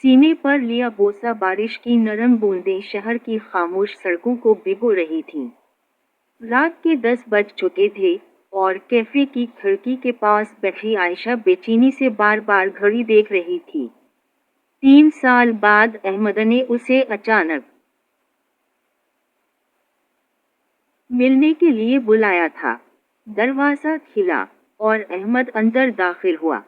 सीने पर लिया बोसा बारिश की नरम बूंदें शहर की खामोश सड़कों को भिगो रही थीं। रात के 10 बज चुके थे और कैफे की खिड़की के पास बैठी आयशा बेचैनी से बार बार घड़ी देख रही थी। 3 साल बाद अहमद ने उसे अचानक मिलने के लिए बुलाया था। दरवाजा खिला और अहमद अंदर दाखिल हुआ।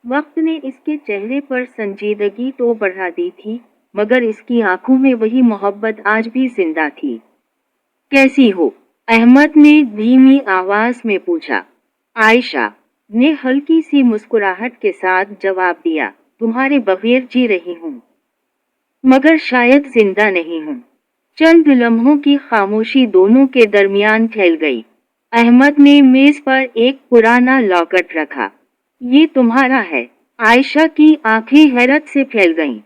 वक्त ने इसके चेहरे पर संजीदगी तो बढ़ा दी थी, मगर इसकी आंखों में वही मोहब्बत आज भी जिंदा थी। कैसी हो? अहमद ने धीमी आवाज में पूछा। आयशा ने हल्की सी मुस्कुराहट के साथ जवाब दिया, तुम्हारे बगैर जी रही हूँ, मगर शायद जिंदा नहीं हूँ। चंद लम्हों की खामोशी दोनों के दरमियान फैल गई। अहमद ने मेज पर एक पुराना लॉकेट रखा। ये तुम्हारा है? आयशा की आंखें हैरत से फैल गईं।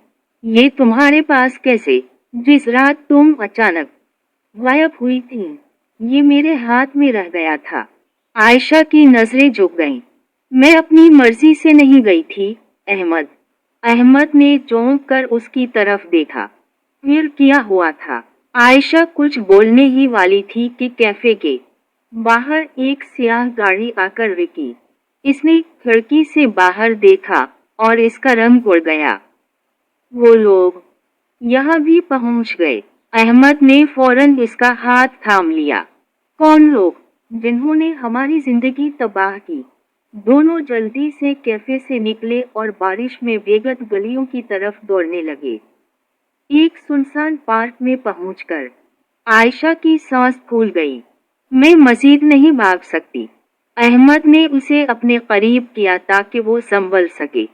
ये तुम्हारे पास कैसे, जिस रात तुम अचानक गायब हुई थी? ये मेरे हाथ में रह गया था। आयशा की नजरें झुक गईं। मैं अपनी मर्जी से नहीं गई थी अहमद। अहमद ने चौंक कर उसकी तरफ देखा। फिर क्या हुआ था? आयशा कुछ बोलने ही वाली थी कि कैफे के बाहर एक सियाह गाड़ी आकर रुकी। इसने खिड़की से बाहर देखा और इसका रंग उड़ गया। वो लोग यहाँ भी पहुँच गए। अहमद ने फौरन इसका हाथ थाम लिया। कौन लोग? जिन्होंने हमारी जिंदगी तबाह की। दोनों जल्दी से कैफे से निकले और बारिश में भीगत गलियों की तरफ दौड़ने लगे। एक सुनसान पार्क में पहुंचकर आयशा की सांस फूल गई। मैं मजीद नहीं भाग सकती। अहमद ने उसे अपने करीब किया ताकि वो संभल सके।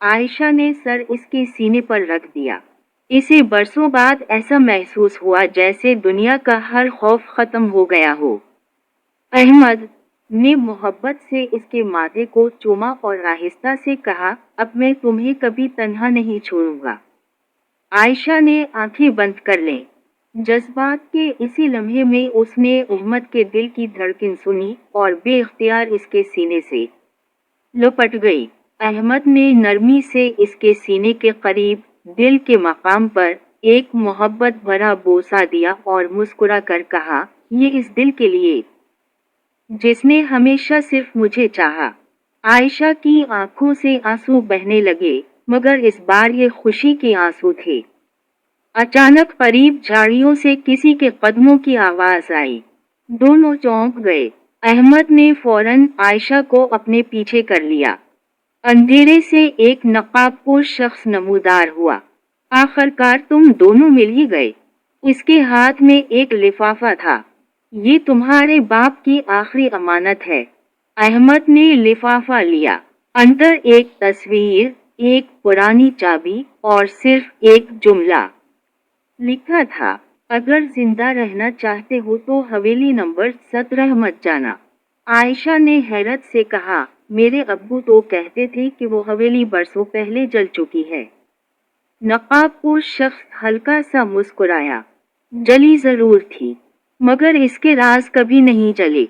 आयशा ने सर इसके सीने पर रख दिया। इसे बरसों बाद ऐसा महसूस हुआ जैसे दुनिया का हर खौफ खत्म हो गया हो। अहमद ने मोहब्बत से इसके माथे को चूमा और आहिस्ता से कहा, अब मैं तुम्हें कभी तन्हा नहीं छोड़ूंगा। आयशा ने आंखें बंद कर लें। जज्बात के इसी लम्हे में उसने अहमद के दिल की धड़कन सुनी और बेख्तियार इसके सीने से लपट गई। अहमद ने नरमी से इसके सीने के करीब दिल के मकाम पर एक मोहब्बत भरा बोसा दिया और मुस्कुरा कर कहा, ये इस दिल के लिए जिसने हमेशा सिर्फ मुझे चाहा। आयशा की आंखों से आंसू बहने लगे, मगर इस बार ये खुशी के आंसू थे। अचानक करीब झाड़ियों से किसी के कदमों की आवाज आई। दोनों चौंक गए। अहमद ने फौरन आयशा को अपने पीछे कर लिया। अंधेरे से एक नकाबपोश शख्स नमूदार हुआ। आखिरकार तुम दोनों मिल ही गए। इसके हाथ में एक लिफाफा था। ये तुम्हारे बाप की आखिरी अमानत है। अहमद ने लिफाफा लिया। अंदर एक तस्वीर, एक पुरानी चाबी और सिर्फ एक जुमला लिखा था, अगर जिंदा रहना चाहते हो तो हवेली नंबर 17 मत जाना। आयशा ने हैरत से कहा, मेरे अब्बू तो कहते थे कि वो हवेली बरसों पहले जल चुकी है। नकाबपोश शख्स हल्का सा मुस्कुराया। जली जरूर थी, मगर इसके राज कभी नहीं जले।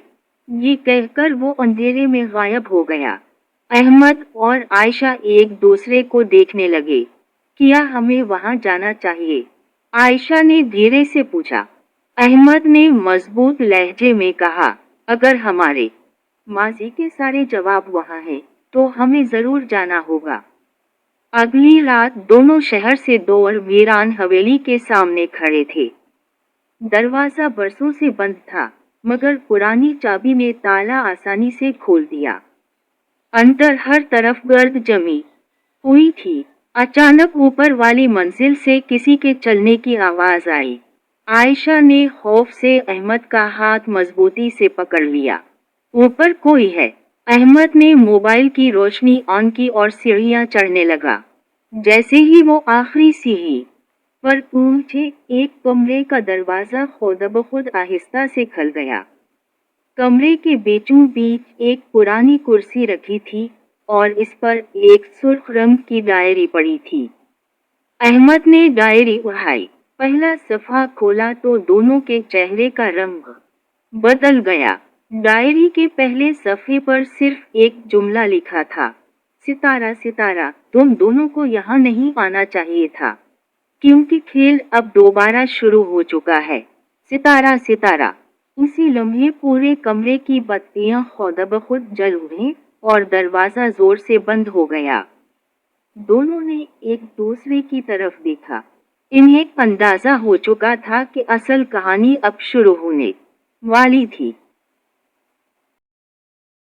ये कहकर वो अंधेरे में गायब हो गया। अहमद और आयशा एक दूसरे को देखने लगे। क्या हमें वहां जाना चाहिए? आयशा ने धीरे से पूछा। अहमद ने मजबूत लहजे में कहा, अगर हमारे माजी के सारे जवाब वहां हैं, तो हमें जरूर जाना होगा। अगली रात दोनों शहर से दूर वीरान हवेली के सामने खड़े थे। दरवाजा बरसों से बंद था, मगर पुरानी चाबी ने ताला आसानी से खोल दिया। अंदर हर तरफ गर्द जमी हुई थी। अचानक ऊपर वाली मंजिल से किसी के चलने की आवाज आई। आयशा ने खौफ से अहमद का हाथ मजबूती से पकड़ लिया। ऊपर कोई है। अहमद ने मोबाइल की रोशनी ऑन की और सीढ़ियां चढ़ने लगा। जैसे ही वो आखिरी सीढ़ी पर पहुंचे, एक कमरे का दरवाजा खुद ब खुद आहिस्ता से खुल गया। कमरे के बीचों बीच एक पुरानी कुर्सी रखी थी और इस पर एक सुर्ख रंग की डायरी पड़ी थी। अहमद ने डायरी उठाई। पहला सफ़ा खोला तो दोनों के चेहरे का रंग बदल गया। डायरी के पहले सफ़े पर सिर्फ एक जुमला लिखा था, सितारा सितारा تم دونوں کو یہاں نہیں آنا چاہیے تھا، کیونکہ کھیل اب دوبارہ شروع ہو چکا ہے۔ ستارہ ستارہ۔ اسی لمحے پورے کمرے کی بتیاں خود بخود جل اٹھیں اور دروازہ زور سے بند ہو گیا۔ دونوں نے ایک دوسرے کی طرف دیکھا۔ انہیں اندازہ ہو چکا تھا کہ اصل کہانی اب شروع ہونے والی تھی۔